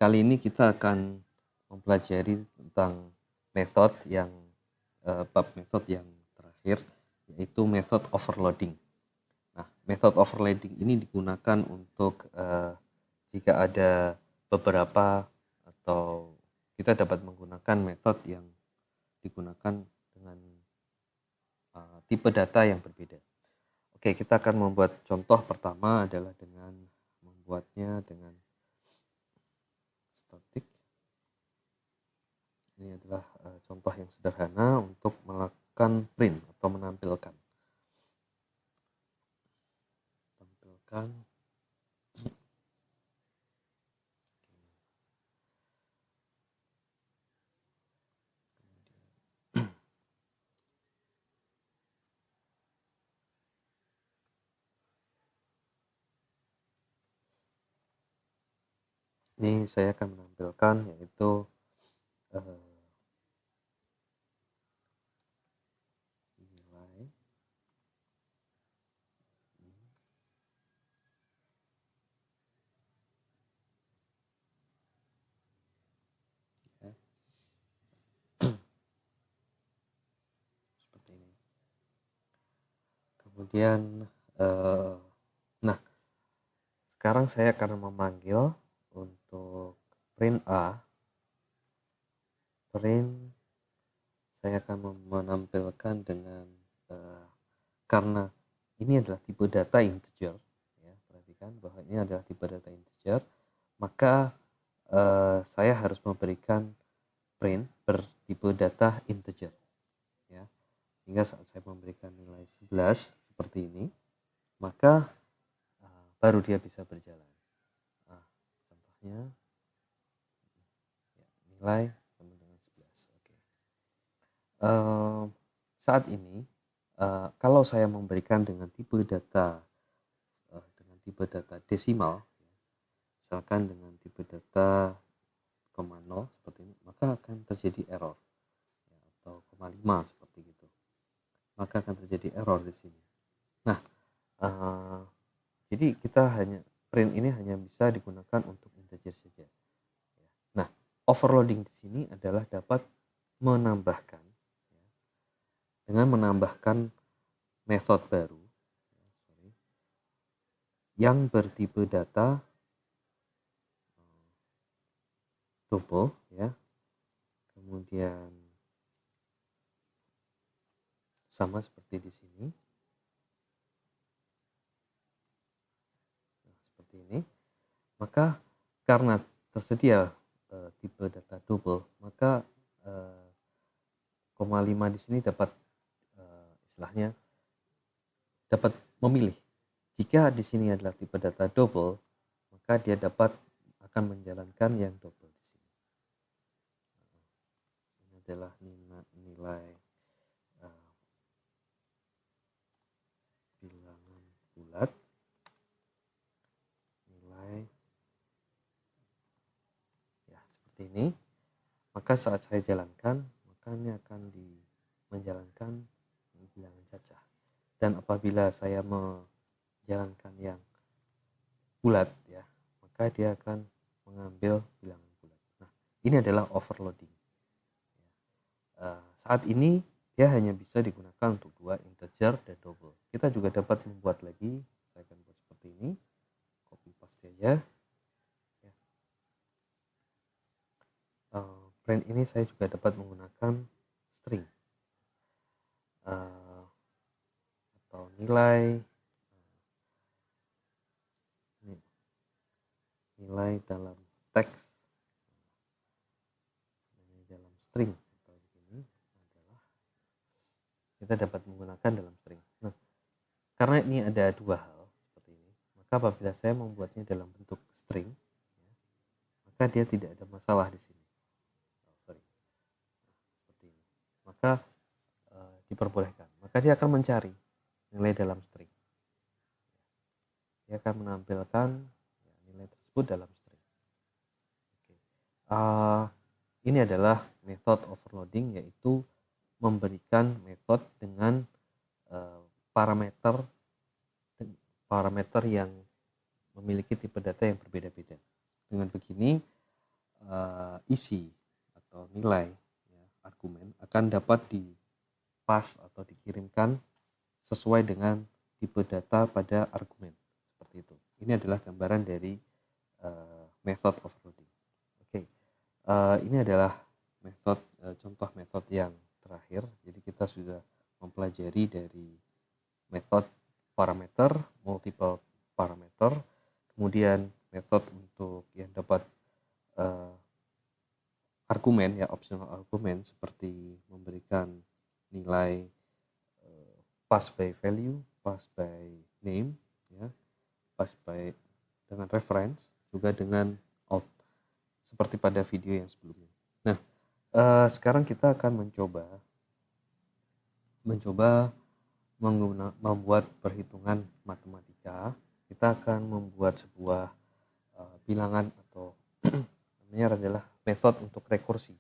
Kali ini kita akan mempelajari tentang metode yang bab metode yang terakhir, yaitu method overloading. Nah, method overloading ini digunakan untuk jika ada beberapa atau kita dapat menggunakan metode yang digunakan dengan tipe data yang berbeda. Oke, kita akan membuat contoh pertama adalah dengan membuatnya dengan static. Ini adalah contoh yang sederhana untuk melakukan print atau menampilkan. Ini saya akan menampilkan yaitu nilai seperti ini. Kemudian nah, sekarang saya akan memanggil untuk print A. Print saya akan menampilkan dengan karena ini adalah tipe data integer, ya, perhatikan bahwa ini adalah tipe data integer, maka saya harus memberikan print bertipe data integer, ya, sehingga saat saya memberikan nilai 11 seperti ini, maka baru dia bisa berjalan. Nah, contohnya ya, nilai sama dengan 11. Oke. Saat ini kalau saya memberikan dengan tipe data desimal, misalkan dengan tipe data 0,0 seperti ini, maka akan terjadi error, ya, atau 0,5 seperti itu. Maka akan terjadi error di sini. Nah, jadi kita print ini hanya bisa digunakan untuk integer saja. Nah, overloading di sini adalah dapat menambahkan, ya, dengan menambahkan metode baru yang bertipe data tuple, ya, kemudian sama seperti di sini, nah, seperti ini. Maka karena tersedia tipe data double, maka 0,5 di sini dapat istilahnya dapat memilih. Jika di sini adalah tipe data double, maka dia akan menjalankan yang double di sini. Ini adalah nilai bilangan bulat, nilai ya seperti ini. Maka saat saya jalankan, maka ini akan menjalankan bilangan cacah. Dan apabila saya menjalankan yang bulat, ya, maka dia akan mengambil bilangan bulat. Nah, ini adalah overloading. Saat ini dia hanya bisa digunakan untuk dua integer dan double. Kita juga dapat membuat lagi. Saya akan buat seperti ini, copy paste aja. Ya. Print ini saya juga dapat menggunakan string atau nilai dalam teks, dalam string, atau begini adalah kita dapat menggunakan dalam string. Nah, karena ini ada dua hal seperti ini, maka apabila saya membuatnya dalam bentuk string, ya, maka dia tidak ada masalah di sini. Seperti ini. Maka diperbolehkan. Maka dia akan mencari nilai dalam string. Dia akan menampilkan nilai tersebut dalam string. Oke. Ini adalah method overloading, yaitu memberikan metode dengan parameter yang memiliki tipe data yang berbeda-beda. Dengan begini, isi atau nilai ya, argumen akan dapat dipas atau dikirimkan sesuai dengan tipe data pada argumen seperti itu. Ini adalah gambaran dari method overloading. Oke, ini adalah contoh metode yang terakhir. Jadi kita sudah mempelajari dari metode parameter, multiple parameter, kemudian metode untuk yang dapat argumen ya, optional argumen seperti memberikan nilai pass by value, pass by name, ya, pass by dengan reference, juga dengan out, seperti pada video yang sebelumnya. Nah, sekarang kita akan mencoba membuat perhitungan matematika. Kita akan membuat sebuah bilangan atau namanya adalah metode untuk rekursi.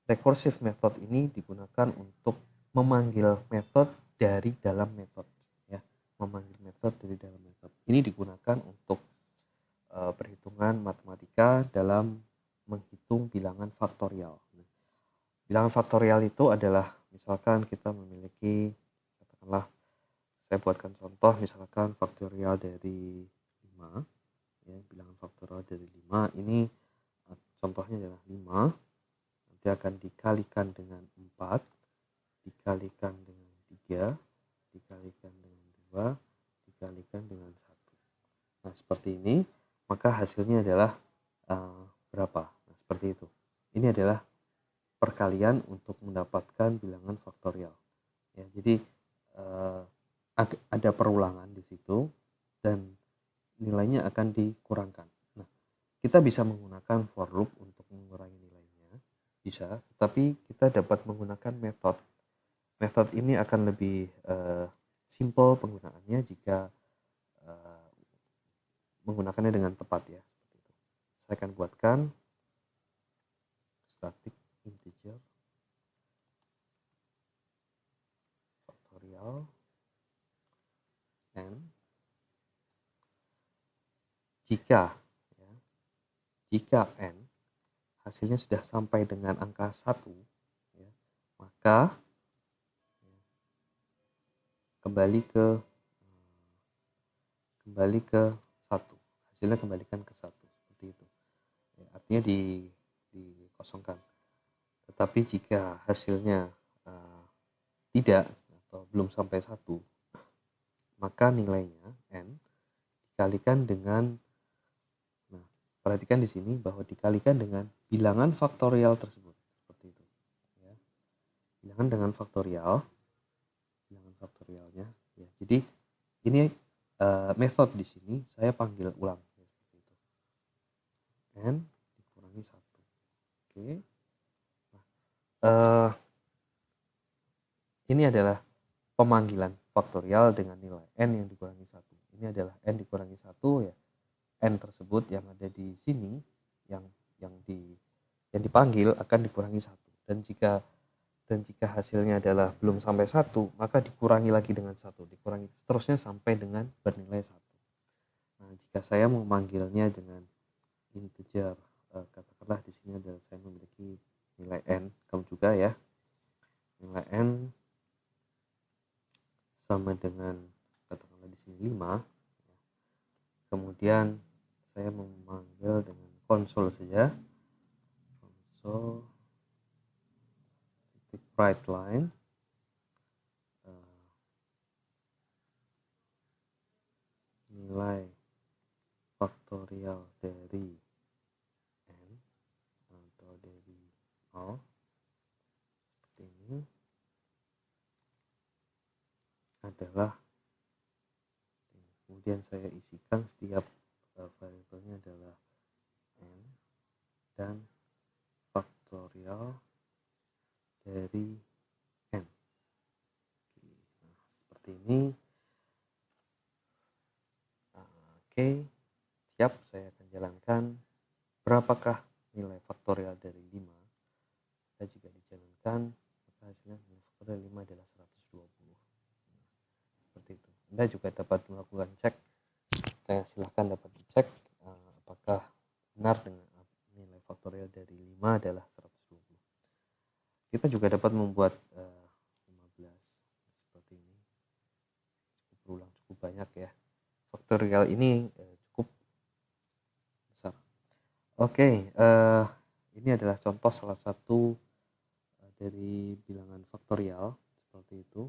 Recursive method ini digunakan untuk memanggil metode dari dalam metode, ya, memanggil metode dari dalam metode. Ini digunakan untuk perhitungan matematika dalam menghitung bilangan faktorial. Bilangan faktorial itu adalah misalkan kita memiliki, katakanlah saya buatkan contoh, misalkan faktorial dari 5, ya, bilangan faktorial dari 5 ini contohnya adalah 5, nanti akan dikalikan dengan 4, dikalikan dengan 3, dikalikan dengan 2, dikalikan dengan 1. Nah, seperti ini, maka hasilnya adalah berapa? Nah, seperti itu. Ini adalah perkalian untuk mendapatkan bilangan faktorial. Ya, jadi ada perulangan di situ dan nilainya akan dikurangkan. Nah, kita bisa menggunakan for loop untuk mengurangi nilainya, bisa, tapi kita dapat menggunakan metode. Metode ini akan lebih simple penggunaannya jika menggunakannya dengan tepat, ya. Seperti itu. Saya akan buatkan static integer faktorial n jika n hasilnya sudah sampai dengan angka 1, ya, maka kembali ke 1, hasilnya kembalikan ke 1, seperti itu, ya, artinya dikosongkan. Tetapi jika hasilnya tidak atau belum sampai 1, maka nilainya n dikalikan dengan, nah, perhatikan di sini bahwa dikalikan dengan bilangan faktorial tersebut, seperti itu, ya. Bilangan dengan faktorialnya, ya. Jadi ini metode di sini saya panggil ulang, ya, seperti itu. N dikurangi 1. Oke. Nah, ini adalah pemanggilan faktorial dengan nilai n yang dikurangi 1. Ini adalah n dikurangi 1, ya. N tersebut yang ada di sini yang dipanggil akan dikurangi 1. Dan jika hasilnya adalah belum sampai 1, maka dikurangi lagi dengan 1, dikurangi seterusnya sampai dengan bernilai 1. Nah, jika saya memanggilnya dengan integer, katakanlah di sini adalah saya memiliki nilai n, kamu juga, ya. Nilai n sama dengan, katakanlah di sini 5. Kemudian saya memanggil dengan konsol saja, konsol write line nilai faktorial dari n atau dari 0, seperti ini, adalah, kemudian saya isikan setiap variabelnya adalah n dan faktorial dari n. Nah, seperti ini. Oke, siap, saya akan jalankan. Berapakah nilai faktorial dari 5? Kita jika dijalankan, maka hasilnya nilai faktorial 5 adalah 120. Seperti itu. Anda juga dapat melakukan cek. Saya silahkan dapat dicek apakah benar dengan nilai faktorial dari 5 adalah 120. Kita juga dapat membuat 15 seperti ini. Berulang cukup banyak ya. Faktorial ini cukup besar. Oke, ini adalah contoh salah satu dari bilangan faktorial seperti itu.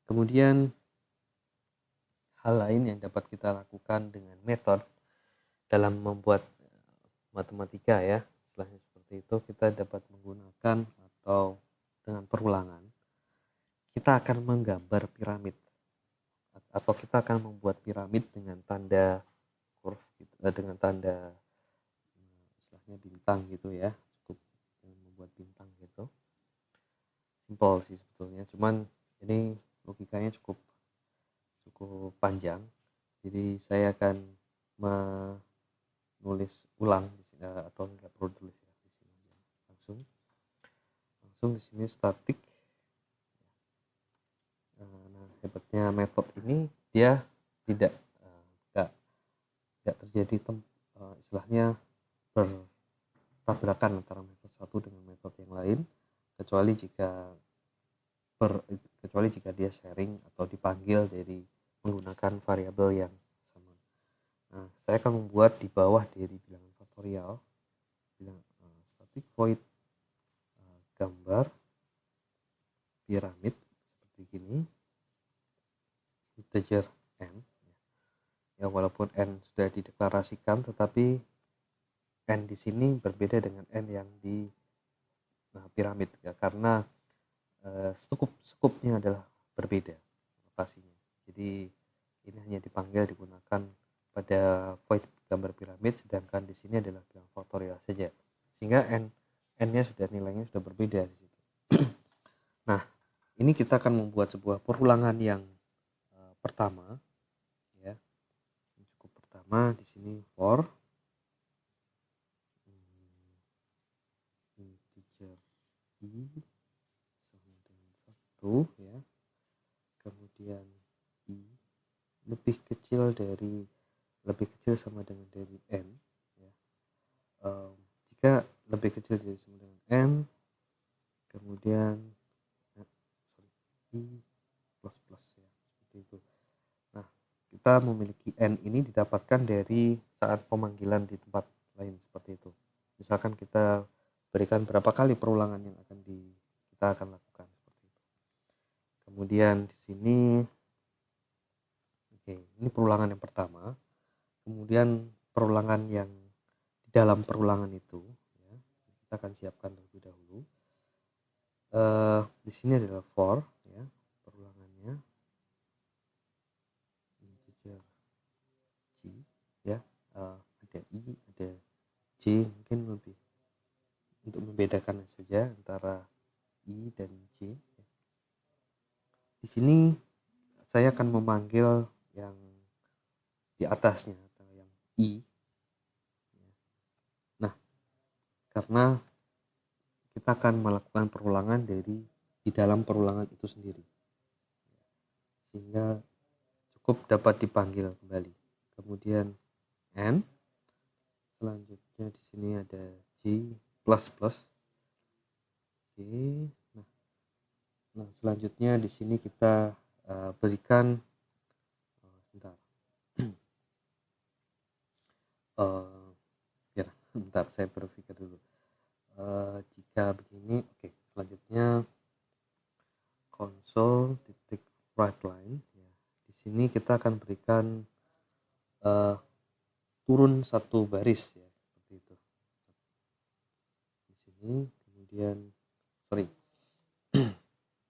Kemudian hal lain yang dapat kita lakukan dengan metode dalam membuat matematika ya, setelahnya seperti itu kita dapat menggunakan atau dengan perulangan kita akan menggambar piramid atau kita akan membuat piramid dengan tanda curve gitu, dengan tanda istilahnya bintang gitu ya, cukup membuat bintang gitu. Simpel sih sebetulnya, cuman ini logikanya cukup panjang, jadi saya akan menulis ulang di sini, atau nggak perlu tulis ya di sini aja. langsung di sini statik. Nah, hebatnya metode ini dia tidak terjadi istilahnya bertabrakan antara metode satu dengan metode yang lain, kecuali jika dia sharing atau dipanggil dari menggunakan variabel yang sama. Nah, saya akan membuat di bawah dari bilangan faktorial static void gambar piramid seperti gini, integer n ya, walaupun n sudah dideklarasikan tetapi n di sini berbeda dengan n yang di piramid ya, karena skupnya adalah berbeda lokasinya. Jadi ini hanya digunakan pada void gambar piramid, sedangkan di sini adalah bilangan faktorial saja, sehingga n-nya nilainya sudah berbeda di situ. Nah, ini kita akan membuat sebuah perulangan yang pertama ya. Cukup pertama di sini for integer i sama dengan 1 ya. Kemudian i lebih kecil sama dengan dari n ya. Jika lebih kecil dari sama dengan n, kemudian i plus plus ya, seperti itu. Nah, kita memiliki n ini didapatkan dari saat pemanggilan di tempat lain seperti itu. Misalkan kita berikan berapa kali perulangan yang kita akan lakukan seperti itu. Kemudian di sini ini perulangan yang pertama. Kemudian perulangan yang di dalam perulangan itu ya, kita akan siapkan terlebih dahulu. Di sini adalah for ya, perulangannya integer j ya, ada i, ada j, mungkin lebih untuk membedakan saja antara i dan j. Di sini saya akan memanggil yang di atasnya atau yang i. Nah, karena kita akan melakukan perulangan di dalam perulangan itu sendiri, sehingga cukup dapat dipanggil kembali. Kemudian n, selanjutnya di sini ada j plus plus. Oke, nah selanjutnya di sini kita berikan bentar saya berpikir dulu. Jika begini, oke, selanjutnya console titik write line ya. Di sini kita akan berikan turun satu baris ya, seperti itu. Di sini kemudian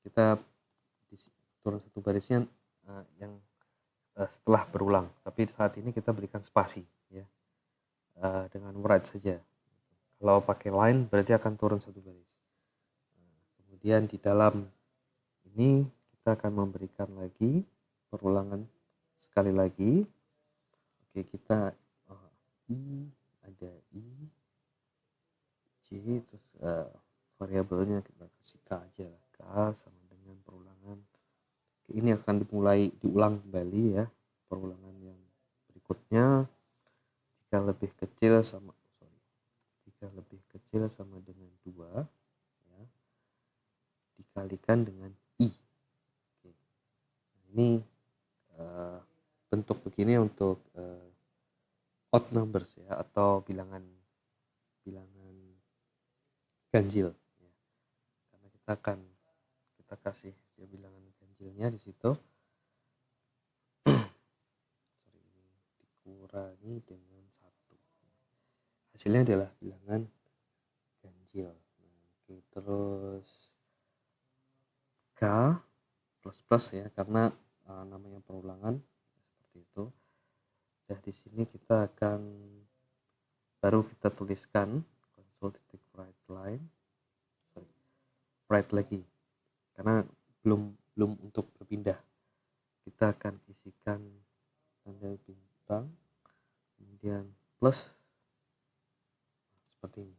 kita turun satu barisnya yang setelah berulang, tapi saat ini kita berikan spasi ya, dengan write saja. Kalau pakai line berarti akan turun satu baris. Kemudian di dalam ini kita akan memberikan lagi perulangan sekali lagi. Oke, kita i, ada i, j, terus variabelnya kita kasih k aja, k sama dengan perulangan. Oke, ini akan diulang kembali ya, perulangan yang berikutnya. Jika lebih kecil sudah lebih kecil sama dengan 2 ya, dikalikan dengan I. Oke. Ini bentuk begini untuk odd numbers ya, atau bilangan ganjil ya. Karena kita kasih ya bilangan ganjilnya di situ. Dikurangi dengan 1. Hasilnya adalah bilangan ganjil. Oke, terus K plus ya, karena namanya perulangan seperti itu. Dan di sini kita akan baru kita tuliskan console titik write lagi, karena belum untuk berpindah. Kita akan isikan tanda bintang, kemudian plus seperti ini.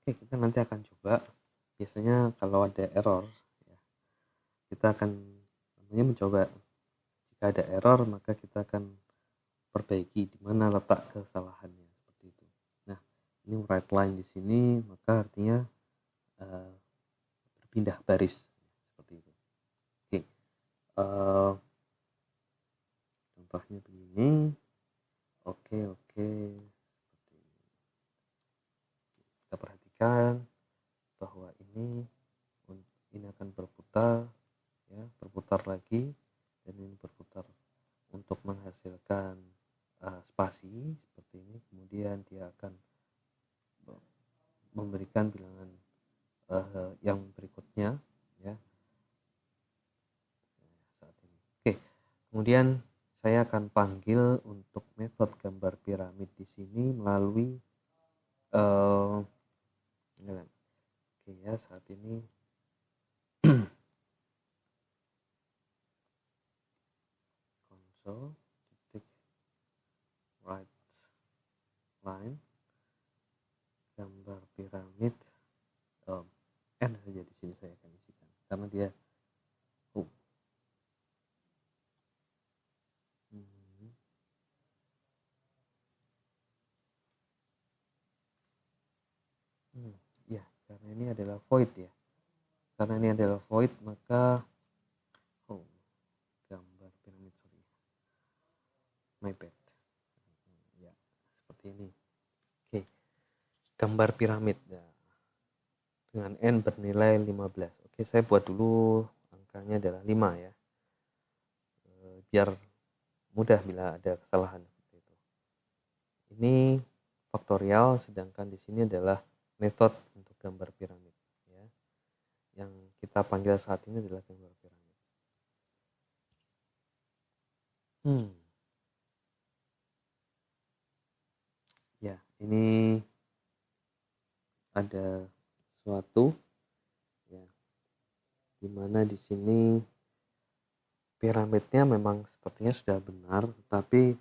Oke, kita nanti akan coba. Biasanya kalau ada error ya, kita akan mencoba. Jika ada error, maka kita akan perbaiki di mana letak kesalahannya, seperti itu. Nah, ini write line di sini, maka artinya berpindah baris seperti itu. Oke, contohnya begini. Oke, kita perhatikan bahwa ini akan berputar ya, berputar lagi, dan ini berputar untuk menghasilkan spasi seperti ini. Kemudian dia akan memberikan bilangan yang berikutnya ya, saat ini. Oke, kemudian saya akan panggil untuk metode gambar piramid di sini melalui oke ya, saat ini console titik write line gambar piramid n saja di sini saya akan isikan karena dia ya, karena ini adalah void ya. Karena ini adalah void, maka gambar piramid, my bad ya, seperti ini. Oke, gambar piramid ya, dengan n bernilai 15. Oke, saya buat dulu angkanya adalah 5 ya, biar mudah bila ada kesalahan seperti itu. Ini faktorial, sedangkan di sini adalah metode untuk gambar piramid ya. Yang kita panggil saat ini adalah gambar piramid. Ya, ini ada suatu ya, dimana di sini piramidnya memang sepertinya sudah benar, tetapi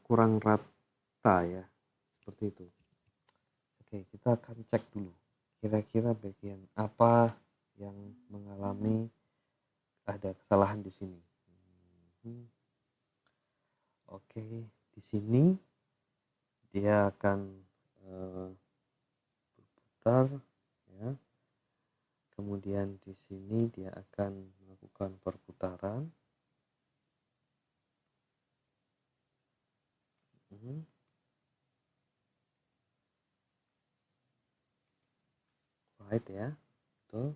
kurang rata ya, seperti itu. Oke, kita akan cek dulu kira-kira bagian apa yang mengalami ada kesalahan di sini. Oke, di sini dia akan berputar ya. Kemudian di sini dia akan melakukan perputaran. Right ya, betul.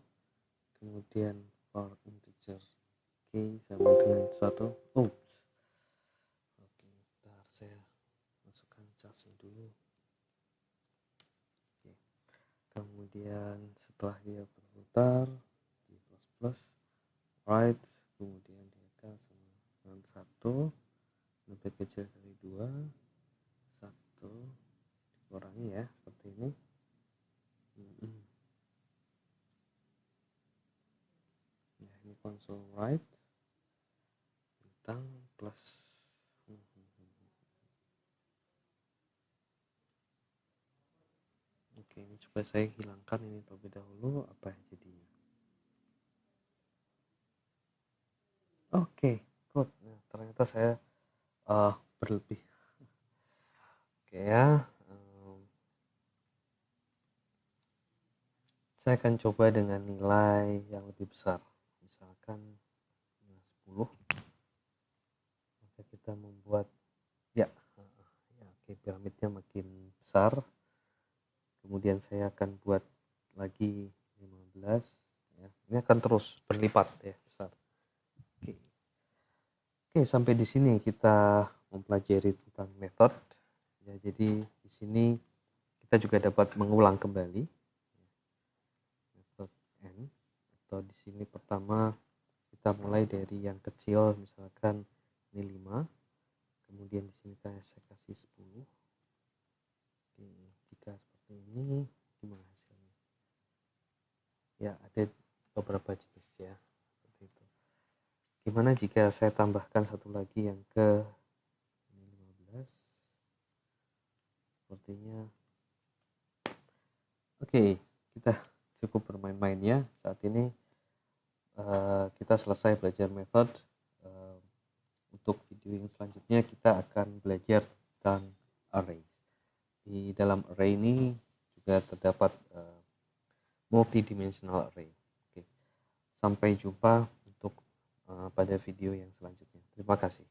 Kemudian for integer k sama dengan 1. Oke, bentar saya masukkan casing dulu. Oke. Kemudian setelah dia berputar di plus right, kemudian dia akan sama dengan 1 lebih kecil dari 2, 1 dikurangi ya, seperti ini. Ya, ini console right bintang plus oke, ini coba saya hilangkan ini terlebih dahulu apa ya jadinya. Oke, good. Nah, ternyata saya berlebih. Oke ya, saya akan coba dengan nilai yang lebih besar, misalkan 10. Maka kita membuat ya, oke, piramidnya makin besar. Kemudian saya akan buat lagi 15 ya. Ini akan terus berlipat ya, besar. Oke, sampai di sini kita mempelajari tentang method. Ya, jadi di sini kita juga dapat mengulang kembali method n, atau di sini pertama kita mulai dari yang kecil, misalkan ini 5. Kemudian di sini saya kasih 10. Oke, jika seperti ini gimana hasilnya? Ya, ada beberapa jenis ya, seperti itu. Gimana jika saya tambahkan satu lagi yang ke 15? Sepertinya oke, kita cukup bermain-main ya. Saat ini kita selesai belajar method. Untuk video yang selanjutnya kita akan belajar tentang array. Di dalam array ini juga terdapat multidimensional array. Oke. Sampai jumpa untuk pada video yang selanjutnya. Terima kasih.